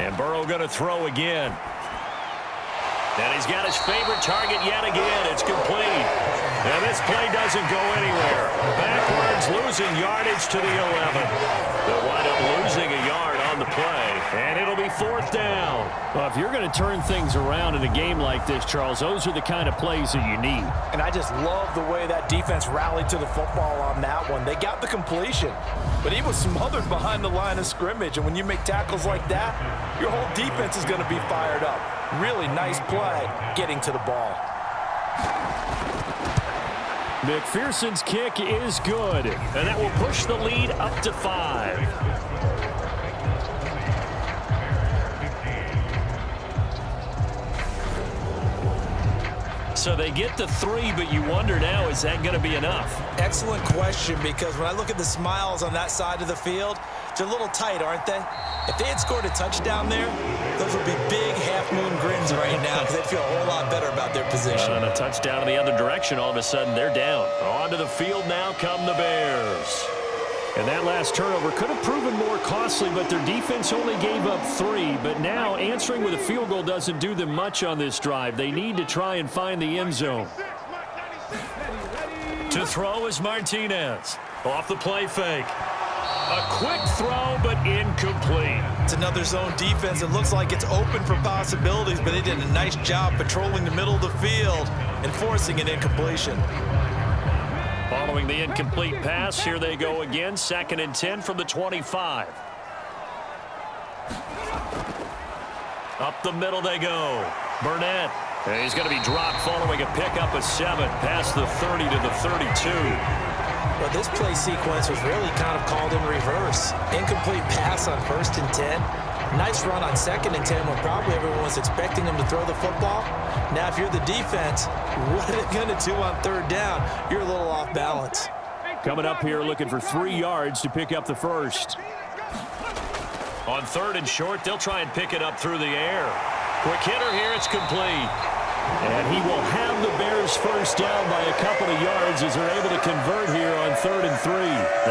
And Burrow going to throw again. And he's got his favorite target yet again. It's complete. And this play doesn't go anywhere. Backwards, losing yardage to the 11. They'll wind up losing a yard on the play. And it'll be 4th down. Well, if you're going to turn things around in a game like this, Charles, those are the kind of plays that you need. And I just love the way that defense rallied to the football on that one. They got the completion, but he was smothered behind the line of scrimmage. And when you make tackles like that, your whole defense is going to be fired up. Really nice play getting to the ball. McPherson's kick is good, and that will push the lead up to 5. So they get the 3, but you wonder now, is that going to be enough? Excellent question, because when I look at the smiles on that side of the field, they're a little tight, aren't they? If they had scored a touchdown there, those would be big half-moon grins right now because they'd feel a whole lot better about their position. And a touchdown in the other direction, all of a sudden they're down. Onto the field now come the Bears. And that last turnover could have proven more costly, but their defense only gave up 3. But now answering with a field goal doesn't do them much on this drive. They need to try and find the end zone. To throw is Martinez. Off the play fake. A quick throw, but incomplete. It's another zone defense. It looks like it's open for possibilities, but they did a nice job patrolling the middle of the field and forcing an incompletion. Following the incomplete pass, here they go again. 2nd and 10 from the 25. Up the middle they go. Burnett. And he's going to be dropped following a pickup of 7 past the 30 to the 32. Well, this play sequence was really kind of called in reverse. Incomplete pass on 1st and 10. Nice run on 2nd and 10 when probably everyone was expecting him to throw the football. Now, if you're the defense, what are they going to do on 3rd down? You're a little off balance. Coming up here looking for 3 yards to pick up the first. On 3rd and short, they'll try and pick it up through the air. Quick hitter here, it's complete. And he will have the Bears first down by a couple of yards as they're able to convert here on 3rd and 3.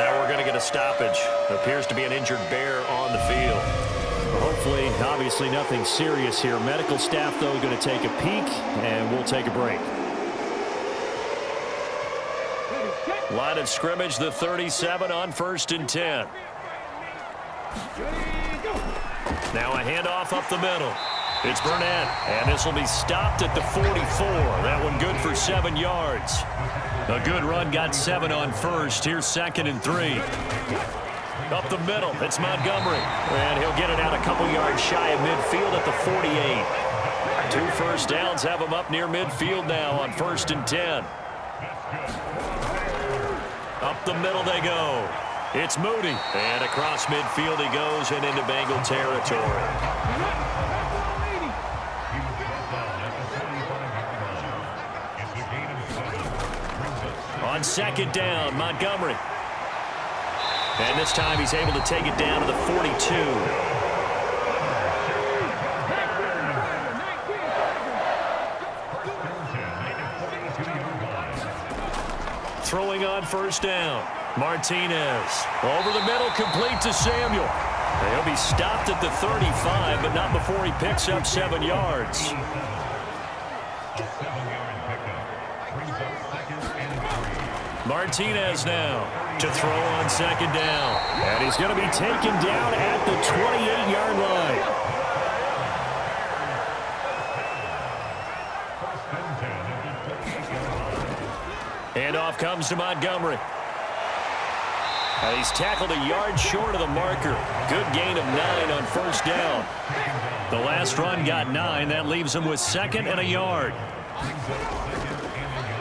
Now we're going to get a stoppage. Appears to be an injured Bear on the field. Well, hopefully, obviously nothing serious here. Medical staff, though, going to take a peek, and we'll take a break. Line of scrimmage, the 37 on 1st and 10. Now a handoff up the middle. It's Burnett, and this will be stopped at the 44. That one good for 7 yards. A good run, got 7 on 1st. Here's 2nd and 3. Up the middle, it's Montgomery. And he'll get it out a couple yards shy of midfield at the 48. 2 first downs have him up near midfield now on 1st and 10. Up the middle they go. It's Moody. And across midfield he goes and into Bengal territory. On 2nd down, Montgomery. And this time he's able to take it down to the 42. Throwing on 1st down. Martinez. Over the middle, complete to Samuel. And he'll be stopped at the 35, but not before he picks up 7 yards. Martinez now to throw on 2nd down. And he's going to be taken down at the 28-yard line. Handoff comes to Montgomery. And he's tackled a yard short of the marker. Good gain of 9 on 1st down. The last run got 9. That leaves him with 2nd and a yard.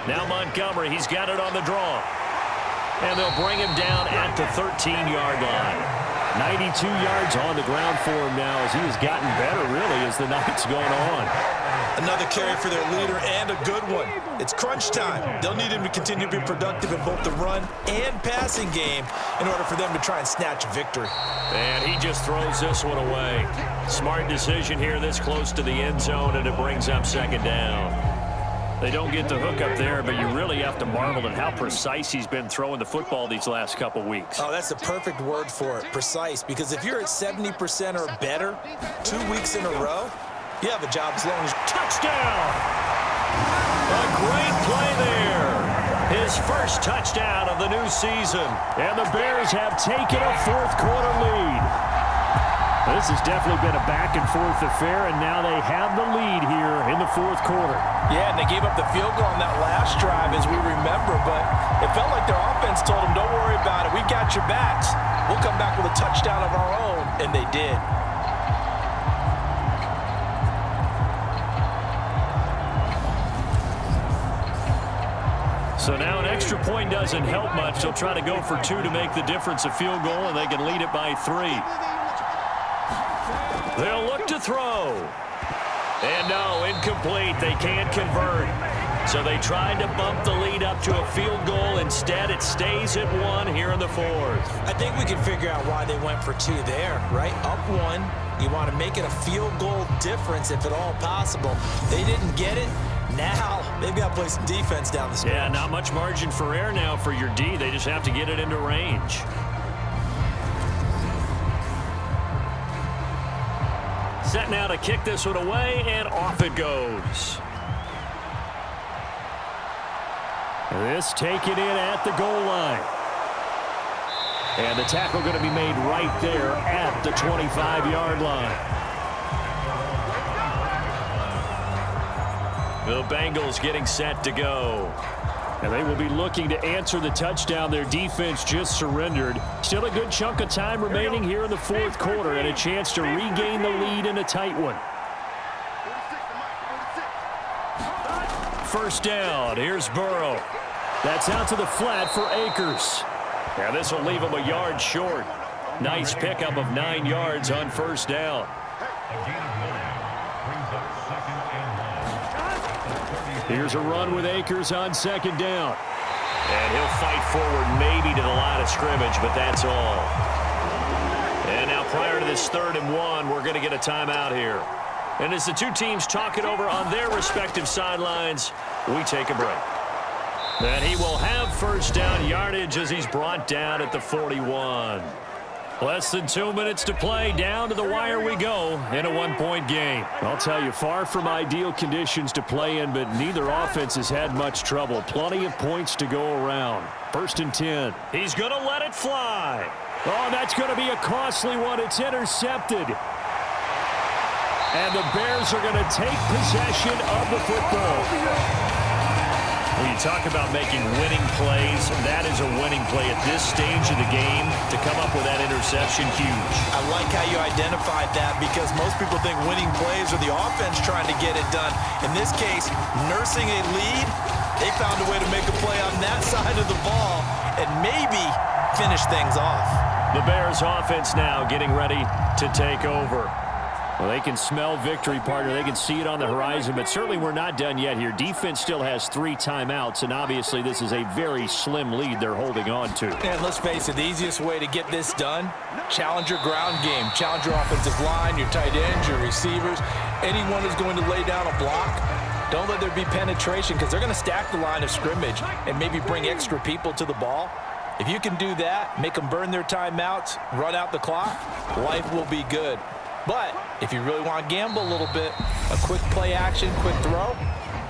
Now Montgomery, he's got it on the draw. And they'll bring him down at the 13-yard line. 92 yards on the ground for him now as he has gotten better, really, as the night's going on. Another carry for their leader and a good one. It's crunch time. They'll need him to continue to be productive in both the run and passing game in order for them to try and snatch a victory. And he just throws this one away. Smart decision here this close to the end zone, and it brings up 2nd down. They don't get the hook up there, but you really have to marvel at how precise he's been throwing the football these last couple weeks. Oh, that's the perfect word for it, precise, because if you're at 70% or better 2 weeks in a row, you have a job as long as... Touchdown! A great play there. His first touchdown of the new season. And the Bears have taken a 4th quarter lead. This has definitely been a back-and-forth affair, and now they have the lead here in the 4th quarter. Yeah, and they gave up the field goal on that last drive, as we remember, but it felt like their offense told them, don't worry about it. We've got your backs. We'll come back with a touchdown of our own, and they did. So now an extra point doesn't help much. They'll try to go for 2 to make the difference a field goal, and they can lead it by 3. They'll look to throw. And no, incomplete. They can't convert. So they tried to bump the lead up to a field goal. Instead, it stays at 1 here in the fourth. I think we can figure out why they went for 2 there, right? Up 1. You want to make it a field goal difference if at all possible. They didn't get it. Now they've got to play some defense down the stretch. Yeah, not much margin for error now for your D. They just have to get it into range. Set now to kick this one away, and off it goes. This taken in at the goal line. And the tackle going to be made right there at the 25-yard line. The Bengals getting set to go. And they will be looking to answer the touchdown their defense just surrendered. Still a good chunk of time remaining here in the fourth quarter and a chance to regain the lead in a tight one. First down. Here's Burrow. That's out to the flat for Akers. Now this will leave him a yard short. Nice pickup of 9 yards on first down. Here's a run with Akers on second down. And he'll fight forward maybe to the line of scrimmage, but that's all. And now prior to this 3rd and 1, we're going to get a timeout here. And as the two teams talk it over on their respective sidelines, we take a break. And he will have first down yardage as he's brought down at the 41. Less than 2 minutes to play. Down to the wire we go in a 1-point game. I'll tell you, far from ideal conditions to play in, but neither offense has had much trouble. Plenty of points to go around. 1st and 10. He's going to let it fly. Oh, that's going to be a costly one. It's intercepted. And the Bears are going to take possession of the football. When you talk about making winning plays, that is a winning play at this stage of the game. To come up with that interception, huge. I like how you identified that because most people think winning plays are the offense trying to get it done. In this case, nursing a lead, they found a way to make a play on that side of the ball and maybe finish things off. The Bears offense now getting ready to take over. Well, they can smell victory, partner. They can see it on the horizon, but certainly we're not done yet here. Defense still has 3 timeouts, and obviously this is a very slim lead they're holding on to. And let's face it, the easiest way to get this done, challenge your ground game. Challenge your offensive line, your tight ends, your receivers. Anyone who's going to lay down a block, don't let there be penetration because they're going to stack the line of scrimmage and maybe bring extra people to the ball. If you can do that, make them burn their timeouts, run out the clock, life will be good. But if you really want to gamble a little bit, a quick play action, quick throw,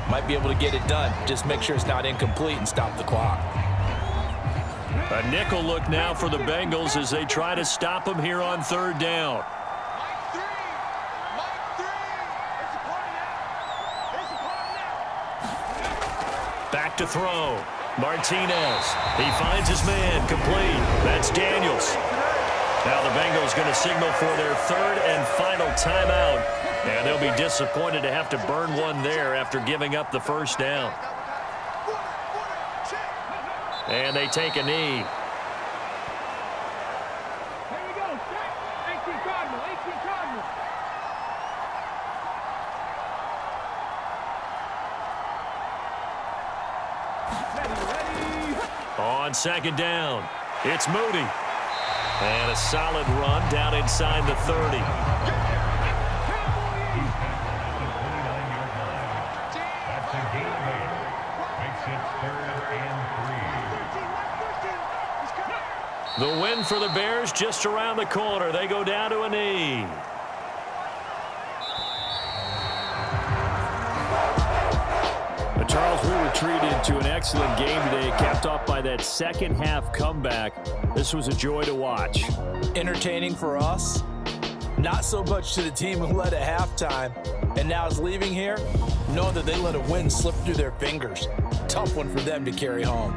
might be able to get it done. Just make sure it's not incomplete and stop the clock. A nickel look now for the Bengals as they try to stop him here on 3rd down. Back to throw. Martinez. He finds his man. Complete. That's Daniels. Now the Bengals going to signal for their 3rd and final timeout. And they'll be disappointed to have to burn one there after giving up the first down. And they take a knee. Here we go. 18 Cardinal. 18 Cardinal. Ready. On 2nd down, it's Moody. And a solid run down inside the 30. The win for the Bears just around the corner. They go down to a knee. Charles, we were treated to an excellent game today, capped off by that second half comeback. This was a joy to watch. Entertaining for us, not so much to the team who led at halftime and now is leaving here, knowing that they let a win slip through their fingers. Tough one for them to carry home.